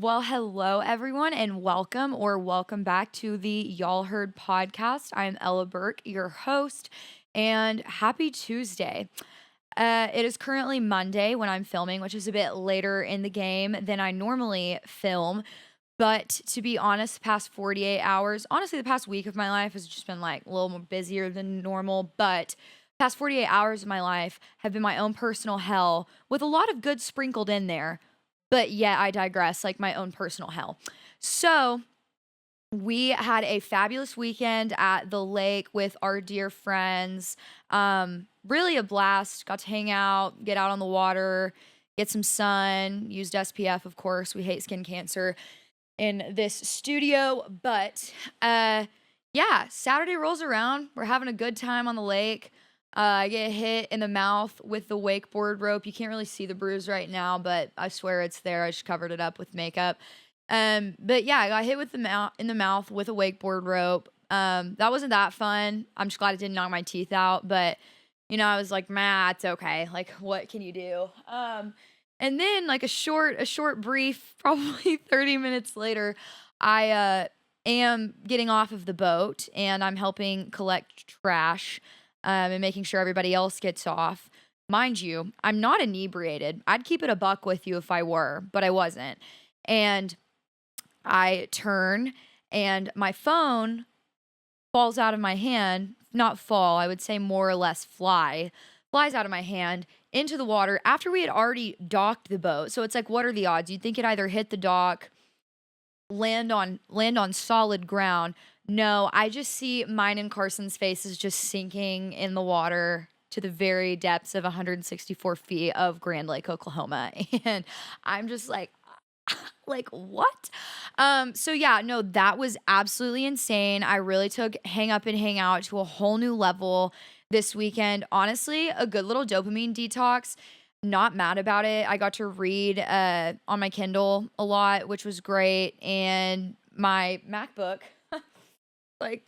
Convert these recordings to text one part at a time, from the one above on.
Well, hello everyone, and welcome back to the Y'all Heard podcast. I'm Ella Burke, your host, and happy Tuesday. It is currently Monday when I'm filming, which is a bit later in the game than I normally film. But to be honest, the past 48 hours, honestly, the past week of my life has just been like a little more busier than normal. But past 48 hours of my life have been my own personal hell with a lot of good sprinkled in there. But yeah, I digress, like my own personal hell. So we had a fabulous weekend at the lake with our dear friends. Really a blast. Got to hang out, get out on the water, get some sun, used SPF, of course. We hate skin cancer in this studio. But yeah, Saturday rolls around. We're having a good time on the lake. I get hit in the mouth with the wakeboard rope. You can't really see the bruise right now, but I swear it's there. I just covered it up with makeup. But yeah, I got hit with the mouth in the mouth with a wakeboard rope. That wasn't that fun. I'm just glad it didn't knock my teeth out, but I was like, "Man, it's okay. Like, what can you do?" And then like a short brief, probably 30 minutes later, I am getting off of the boat and I'm helping collect trash and making sure everybody else gets off. Mind you, I'm not inebriated. I'd keep it a buck with you if I were, but I wasn't. And I turn and my phone falls out of my hand. Not fall, I would say more or less flies out of my hand into the water after we had already docked the boat. So it's like, what are the odds? You'd think it either hit the dock, land on solid ground. No, I just see mine and Carson's faces just sinking in the water to the very depths of 164 feet of Grand Lake, Oklahoma. And I'm just like what? So yeah, no, that was absolutely insane. I really took hang up and hang out to a whole new level this weekend. Honestly, a good little dopamine detox. Not mad about it. I got to read on my Kindle a lot, which was great. And my MacBook, like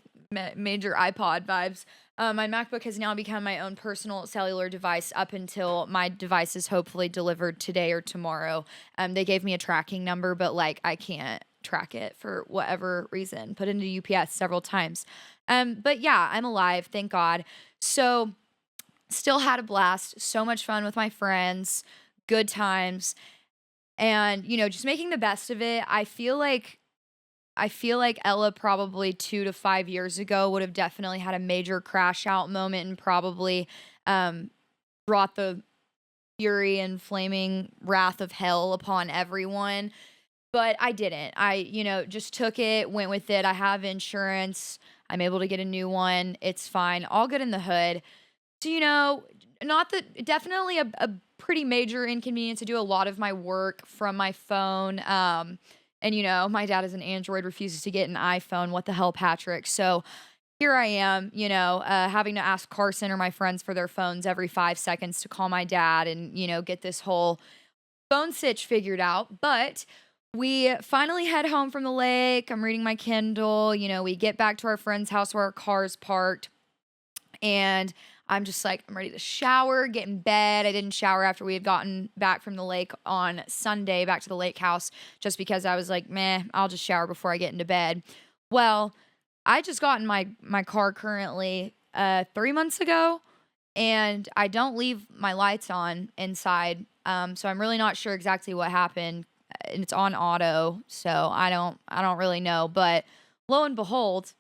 major iPod vibes. My MacBook has now become my own personal cellular device up until my device is hopefully delivered today or tomorrow. They gave me a tracking number, but like I can't track it for whatever reason. Put into UPS several times. But yeah, I'm alive, thank God. So still had a blast, so much fun with my friends, good times, and just making the best of it. I feel like Ella probably 2 to 5 years ago would have definitely had a major crash out moment and probably um, brought the fury and flaming wrath of hell upon everyone. But I didn't. I just took it, went with it. I have insurance. I'm able to get a new one. It's fine. All good in the hood. So, not that definitely a pretty major inconvenience. To do a lot of my work from my phone. And my dad is an Android, refuses to get an iPhone. What the hell, Patrick? So here I am, having to ask Carson or my friends for their phones every 5 seconds to call my dad and, get this whole phone sitch figured out. But we finally head home from the lake. I'm reading my Kindle. We get back to our friend's house where our car's parked. And I'm just like, I'm ready to shower, get in bed. I didn't shower after we had gotten back from the lake on Sunday, back to the lake house, just because I was like, meh, I'll just shower before I get into bed. Well, I just got in my car currently 3 months ago, and I don't leave my lights on inside. So I'm really not sure exactly what happened. And it's on auto, so I don't really know. But lo and behold,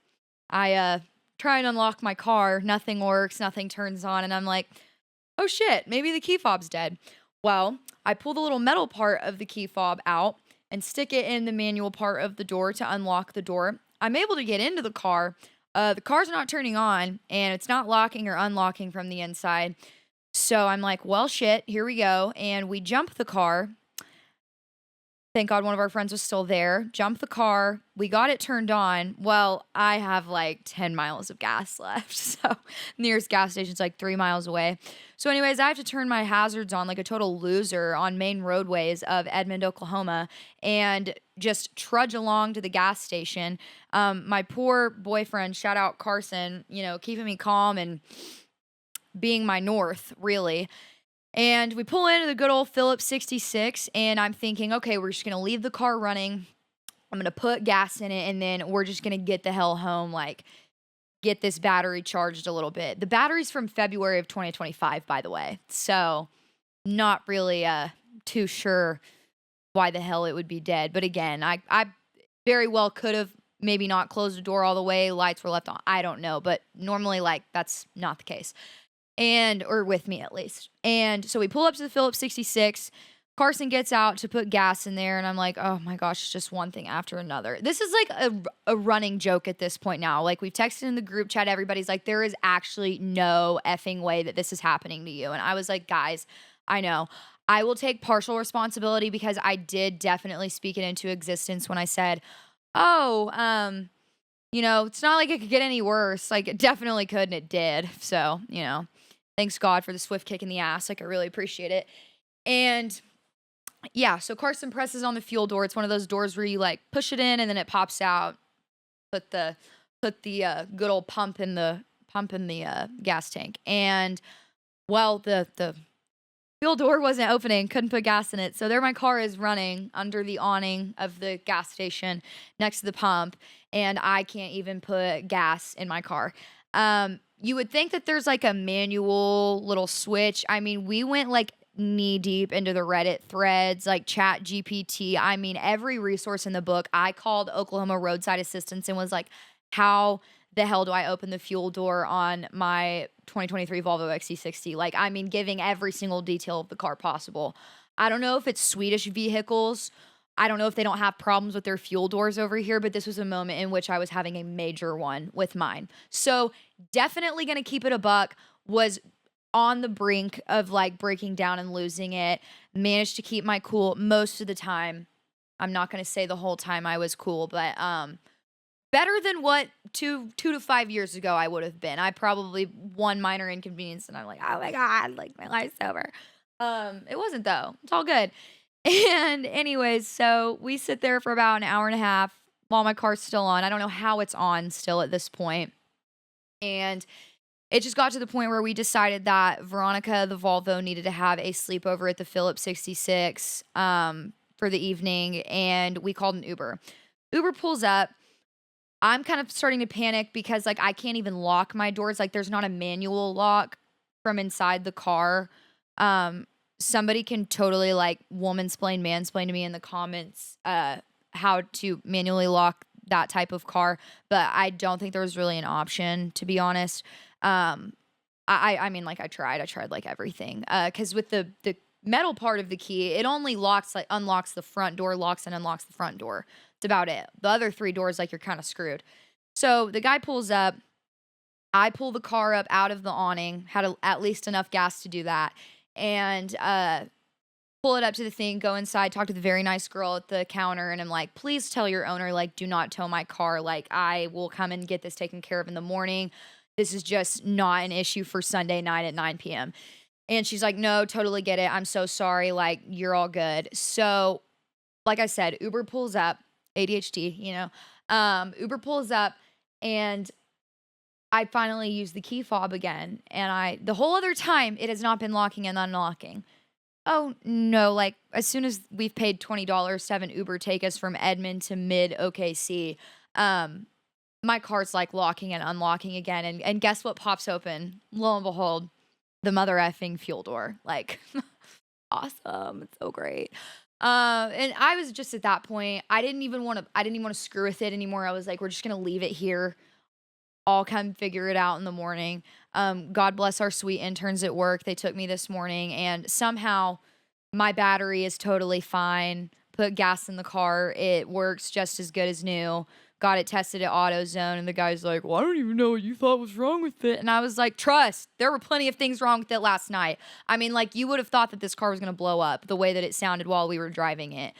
I try and unlock my car, nothing works, nothing turns on, and I'm like, oh shit, maybe the key fob's dead. Well, I pull the little metal part of the key fob out and stick it in the manual part of the door to unlock the door. I'm able to get into the car. The car's not turning on, and it's not locking or unlocking from the inside. So I'm like, well, shit, here we go. And we jump the car. Thank God one of our friends was still there. Jump the car. We got it turned on. Well, I have like 10 miles of gas left. So nearest gas station's like 3 miles away. So anyways, I have to turn my hazards on like a total loser on main roadways of Edmond, Oklahoma, and just trudge along to the gas station. My poor boyfriend, shout out Carson, keeping me calm and being my north, really. And we pull into the good old Phillips 66, and I'm thinking, okay, we're just gonna leave the car running. I'm gonna put gas in it, and then we're just gonna get the hell home, like get this battery charged a little bit. The battery's from February of 2025, by the way. So not really too sure why the hell it would be dead. But again, I very well could have maybe not closed the door all the way, lights were left on. I don't know, but normally like that's not the case. Or with me at least. And so we pull up to the Phillips 66. Carson gets out to put gas in there, and I'm like, oh my gosh, it's just one thing after another. This is like a running joke at this point now. Like, we've texted in the group chat, everybody's like, there is actually no effing way that this is happening to you. And I was like, guys, I know. I will take partial responsibility because I did definitely speak it into existence when I said, oh, it's not like it could get any worse. Like, it definitely could, and it did. So, thanks God for the swift kick in the ass. Like, I really appreciate it. And yeah, so Carson presses on the fuel door. It's one of those doors where you like push it in and then it pops out. Put the good old pump in the gas tank. And well, the fuel door wasn't opening, couldn't put gas in it. So there my car is running under the awning of the gas station next to the pump, and I can't even put gas in my car. You would think that there's like a manual little switch. I mean, we went like knee deep into the Reddit threads, like Chat GPT. I mean, every resource in the book. I called Oklahoma Roadside Assistance and was like, how the hell do I open the fuel door on my 2023 Volvo XC60? Like, I mean, giving every single detail of the car possible. I don't know if it's Swedish vehicles. I don't know if they don't have problems with their fuel doors over here, but this was a moment in which I was having a major one with mine. So definitely going to keep it a buck. Was on the brink of like breaking down and losing it. Managed to keep my cool most of the time. I'm not going to say the whole time I was cool, but better than what 2 to 5 years ago I would have been. I probably one minor inconvenience and I'm like, oh my God, like my life's over. It wasn't though. It's all good. And anyways, so we sit there for about an hour and a half while my car's still on. I don't know how it's on still at this point. And it just got to the point where we decided that Veronica, the Volvo, needed to have a sleepover at the Phillips 66 for the evening, and we called an Uber. Uber pulls up. I'm kind of starting to panic because, like, I can't even lock my doors. Like, there's not a manual lock from inside the car. Somebody can totally, like, mansplain to me in the comments how to manually lock that type of car, but I don't think there was really an option, to be honest. I mean, like, I tried like everything. Cause with the metal part of the key, it only unlocks the front door, locks and unlocks the front door. It's about it. The other 3 doors, like, you're kind of screwed. So the guy pulls up, I pull the car up out of the awning, had at least enough gas to do that. And, pull it up to the thing, go inside, talk to the very nice girl at the counter, and I'm like, please tell your owner, like, do not tow my car. Like, I will come and get this taken care of in the morning. This is just not an issue for Sunday night at 9 p.m. And she's like, no, totally get it. I'm so sorry. Like, you're all good. So, like I said, Uber pulls up, ADHD, Uber pulls up, and I finally use the key fob again. And the whole other time, it has not been locking and unlocking. Oh, no, like, as soon as we've paid $20 to have an Uber take us from Edmond to mid OKC, my car's, like, locking and unlocking again, and guess what pops open? Lo and behold, the mother effing fuel door. Like, awesome. It's so great. And I was just at that point, I didn't even want to screw with it anymore. I was like, we're just going to leave it here. I'll come figure it out in the morning. God bless our sweet interns at work. They took me this morning, and somehow my battery is totally fine. Put gas in the car. It works just as good as new. Got it tested at AutoZone, and the guy's like, well, I don't even know what you thought was wrong with it. And I was like, trust, there were plenty of things wrong with it last night. I mean, like, you would have thought that this car was going to blow up the way that it sounded while we were driving it.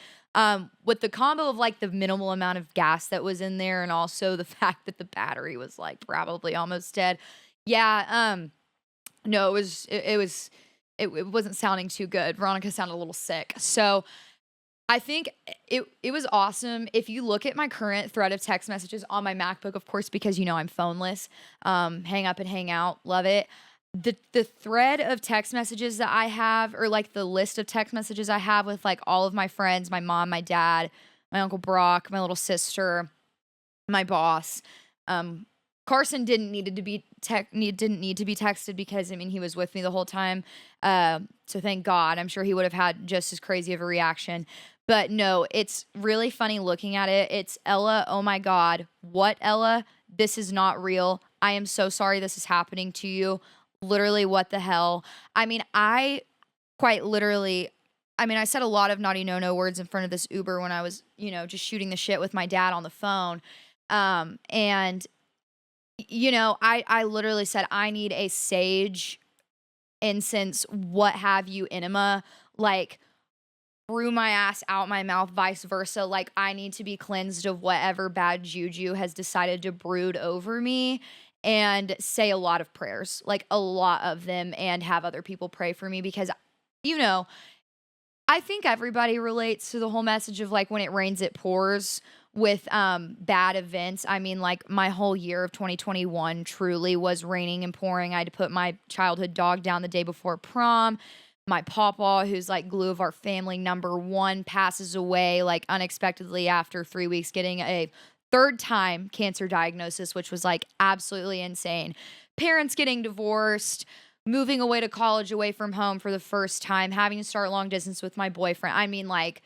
With the combo of, like, the minimal amount of gas that was in there and also the fact that the battery was, like, probably almost dead. Yeah, no, it wasn't sounding too good. Veronica sounded a little sick. So I think it was awesome. If you look at my current thread of text messages on my MacBook, of course, because, I'm phoneless, hang up and hang out, love it. the thread of text messages that I have, or like the list of text messages I have with like all of my friends, my mom, my dad, my uncle Brock, my little sister, my boss. Um, Carson didn't need to be texted because I mean he was with me the whole time. So thank God. I'm sure he would have had just as crazy of a reaction. But no, it's really funny looking at it. It's Ella. Oh my God, what Ella? This is not real. I am so sorry this is happening to you. Literally, what the hell? I mean, I quite literally. I mean, I said a lot of naughty no words in front of this Uber when I was, just shooting the shit with my dad on the phone. And I literally said I need a sage, incense, what have you, enema, like through my ass, out my mouth, vice versa. Like I need to be cleansed of whatever bad juju has decided to brood over me, and say a lot of prayers, like a lot of them, and have other people pray for me because, you know, I think everybody relates to the whole message of like when it rains, it pours with bad events. I mean, like my whole year of 2021 truly was raining and pouring. I had to put my childhood dog down the day before prom. My pawpaw, who's like glue of our family, number one, passes away like unexpectedly after 3 weeks getting a third time cancer diagnosis, which was like absolutely insane. Parents getting divorced, moving away to college away from home for the first time, having to start long distance with my boyfriend. I mean, like,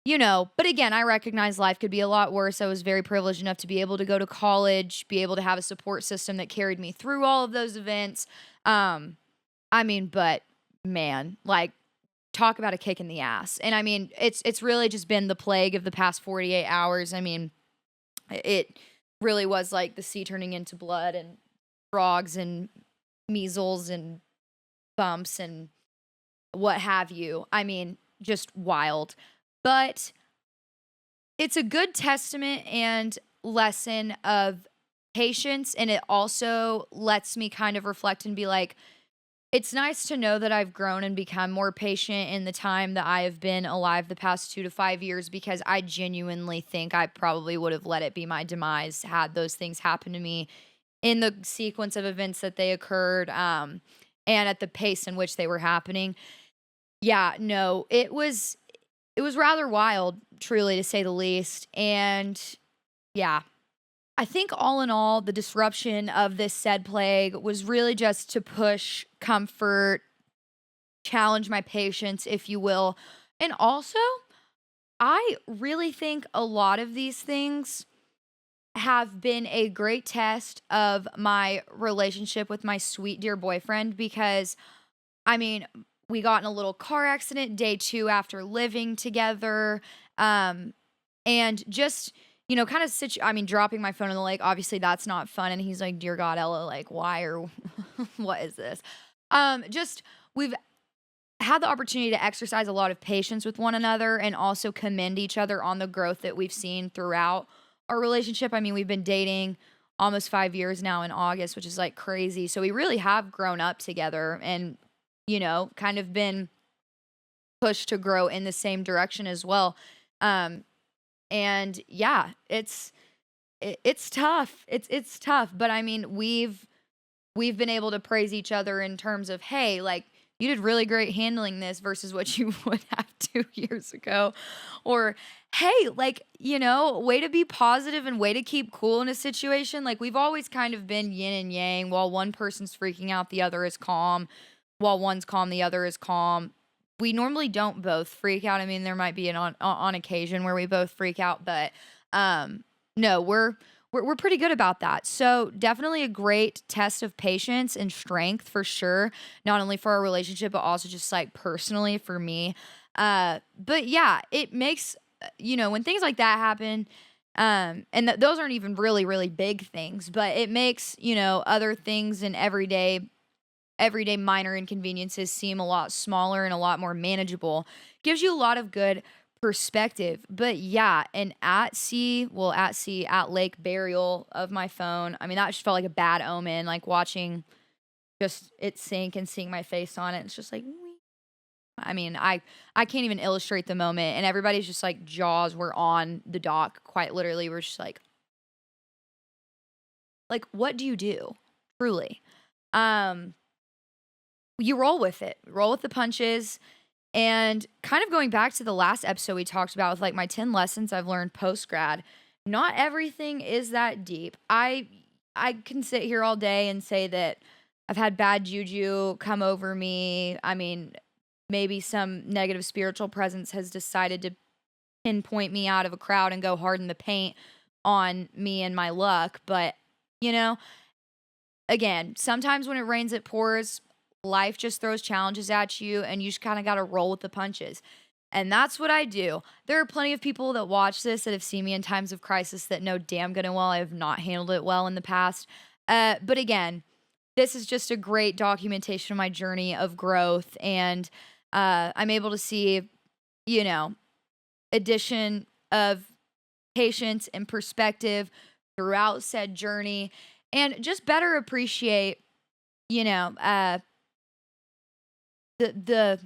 but again, I recognize life could be a lot worse. I was very privileged enough to be able to go to college, be able to have a support system that carried me through all of those events. I mean, but man, like, talk about a kick in the ass. And I mean, it's really just been the plague of the past 48 hours. I mean, it really was like the sea turning into blood and frogs and measles and bumps and what have you. I mean, just wild. But it's a good testament and lesson of patience. And it also lets me kind of reflect and be like, it's nice to know that I've grown and become more patient in the time that I have been alive the past 2 to 5 years, because I genuinely think I probably would have let it be my demise had those things happen to me in the sequence of events that they occurred, and at the pace in which they were happening. Yeah, no, it was rather wild, truly, to say the least. And yeah, I think all in all, the disruption of this said plague was really just to push comfort, challenge my patience, if you will. And also, I really think a lot of these things have been a great test of my relationship with my sweet dear boyfriend, because I mean, we got in a little car accident day 2 after living together. Um, and just, kind of I mean, dropping my phone in the lake, obviously that's not fun. And he's like, "Dear God, Ella, like, why, or what is this?" Just we've had the opportunity to exercise a lot of patience with one another and also commend each other on the growth that we've seen throughout our relationship. I mean, we've been dating almost 5 years now in August, which is like crazy. So we really have grown up together and, kind of been pushed to grow in the same direction as well. Um, and yeah, it's tough. It's tough, but I mean, we've been able to praise each other in terms of, hey, like, you did really great handling this versus what you would have 2 years ago. Or, hey, like, way to be positive and way to keep cool in a situation. Like, we've always kind of been yin and yang. While one person's freaking out, the other is calm. While one's calm, the other is calm. We normally don't both freak out. I mean, there might be an on occasion where we both freak out, but no, we're pretty good about that. So definitely a great test of patience and strength for sure. Not only for our relationship, but also just like personally for me. But yeah, it makes, when things like that happen, and those aren't even really, really big things, but it makes, other things in everyday minor inconveniences seem a lot smaller and a lot more manageable. Gives you a lot of good perspective. But yeah, an at lake burial of my phone. I mean, that just felt like a bad omen, like watching just it sink and seeing my face on it. It's just like, wee. I mean, I can't even illustrate the moment, and everybody's just like jaws were on the dock, quite literally. We're just like, what do you do? Truly. you roll with it, roll with the punches. And kind of going back to the last episode we talked about with like my 10 lessons I've learned post grad, not everything is that deep. I can sit here all day and say that I've had bad juju come over me. I mean, maybe some negative spiritual presence has decided to pinpoint me out of a crowd and go hard in the paint on me and my luck, but you know, again, sometimes when it rains, it pours. Life just throws challenges at you, and you just kind of got to roll with the punches. And that's what I do. There are plenty of people that watch this that have seen me in times of crisis that know damn good and well I have not handled it well in the past. But again, this is just a great documentation of my journey of growth. And I'm able to see, you know, addition of patience and perspective throughout said journey and just better appreciate, you know, the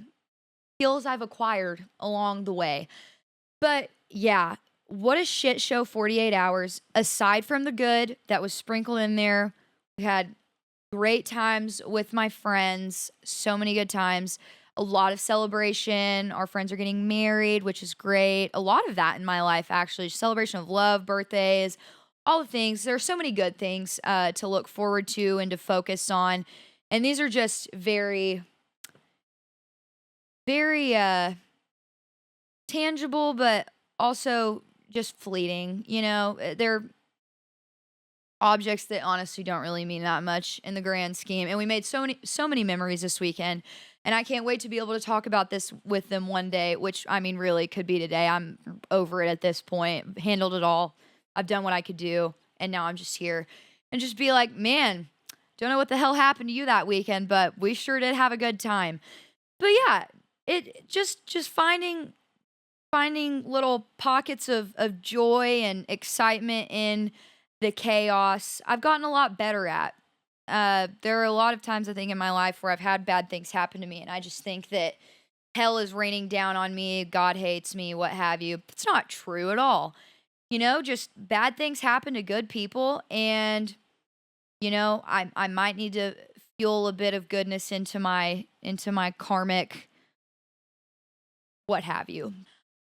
skills I've acquired along the way. But yeah, what a shit show 48 hours. Aside from the good that was sprinkled in there, we had great times with my friends, so many good times. A lot of celebration. Our friends are getting married, which is great. A lot of that in my life, actually. Celebration of love, birthdays, all the things. There are so many good things to look forward to and to focus on. And these are just very, very tangible, but also just fleeting. You know, they're objects that honestly don't really mean that much in the grand scheme. And we made so many memories this weekend. And I can't wait to be able to talk about this with them one day, which I mean, really could be today. I'm over it at this point, handled it all. I've done what I could do. And now I'm just here and just be like, man, don't know what the hell happened to you that weekend, but we sure did have a good time. But yeah, it just finding little pockets of joy and excitement in the chaos, I've gotten a lot better at. There are a lot of times I think in my life where I've had bad things happen to me, and I just think that hell is raining down on me, God hates me, what have you. It's not true at all. You know, just bad things happen to good people, and you know, I might need to fuel a bit of goodness into my karmic what have you.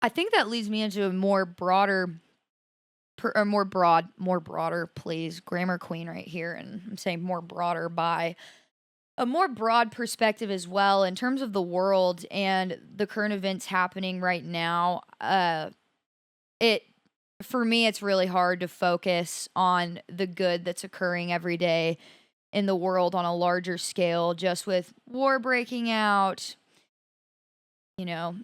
I think that leads me into a more broader or more broader, please, grammar queen right here, and I'm saying more broader by a more broad perspective as well in terms of the world and the current events happening right now. It for me, it's really hard to focus on the good that's occurring every day in the world on a larger scale, just with war breaking out, you know,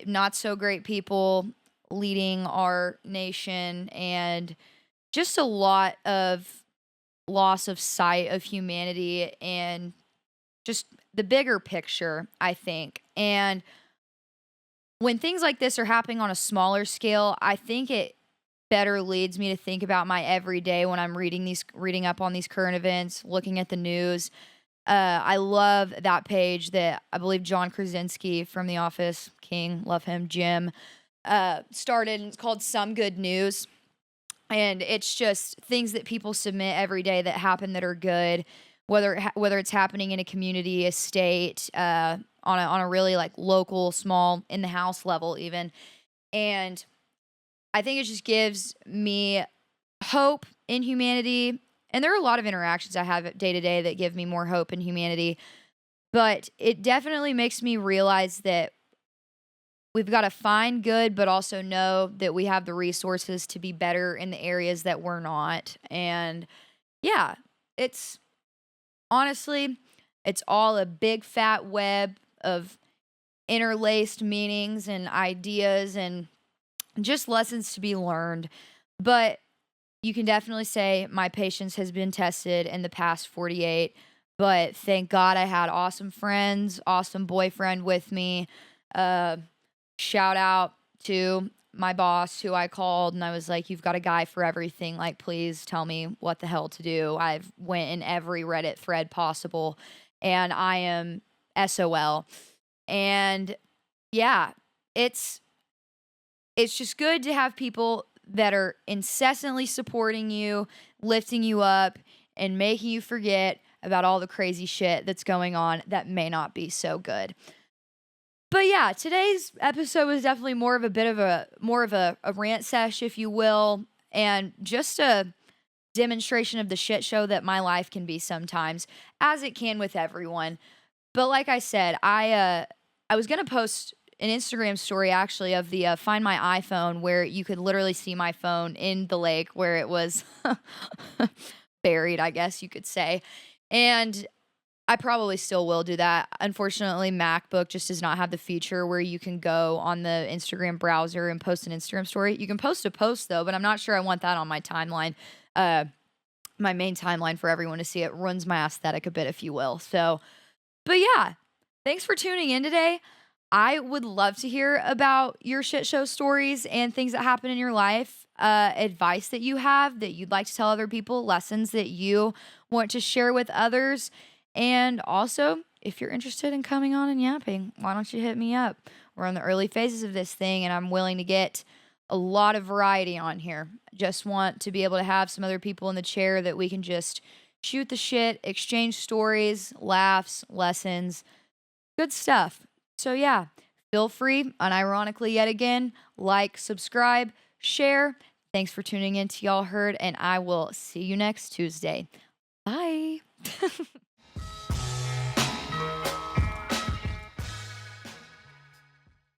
not so great people leading our nation, and just a lot of loss of sight of humanity and just the bigger picture, I think. And when things like this are happening on a smaller scale, I think it better leads me to think about my everyday when I'm reading up on these current events, looking at the news. I love that page that I believe John Krasinski from The Office, King, love him, Jim, started. And it's called Some Good News. And it's just things that people submit every day that happen that are good, whether it's happening in a community, a state, on a really like local, small, in the house level even. And I think it just gives me hope in humanity. And there are a lot of interactions I have day to day that give me more hope in humanity. But it definitely makes me realize that we've got to find good, but also know that we have the resources to be better in the areas that we're not. And yeah, it's honestly, it's all a big fat web of interlaced meanings and ideas and just lessons to be learned. But you can definitely say my patience has been tested in the past 48. But thank God I had awesome friends, awesome boyfriend with me. Shout out to my boss who I called and I was like, you've got a guy for everything. Like, please tell me what the hell to do. I've went in every Reddit thread possible and I am SOL. And yeah, it's just good to have people that are incessantly supporting you, lifting you up, and making you forget about all the crazy shit that's going on that may not be so good. But yeah, today's episode was definitely more of a rant sesh, if you will, and just a demonstration of the shit show that my life can be sometimes, as it can with everyone. But like I said, I was gonna post an Instagram story actually of the Find My iPhone, where you could literally see my phone in the lake where it was buried, I guess you could say. And I probably still will do that. Unfortunately, MacBook just does not have the feature where you can go on the Instagram browser and post an Instagram story. You can post a post though, but I'm not sure I want that on my timeline. My main timeline for everyone to see. It ruins my aesthetic a bit, if you will. So, but yeah, thanks for tuning in today. I would love to hear about your shit show stories and things that happen in your life, advice that you have that you'd like to tell other people, lessons that you want to share with others. And also, if you're interested in coming on and yapping, why don't you hit me up? We're in the early phases of this thing, and I'm willing to get a lot of variety on here. Just want to be able to have some other people in the chair that we can just shoot the shit, exchange stories, laughs, lessons, good stuff. So yeah, feel free, unironically yet again, like, subscribe, share. Thanks for tuning in to Y'all Heard, and I will see you next Tuesday. Bye.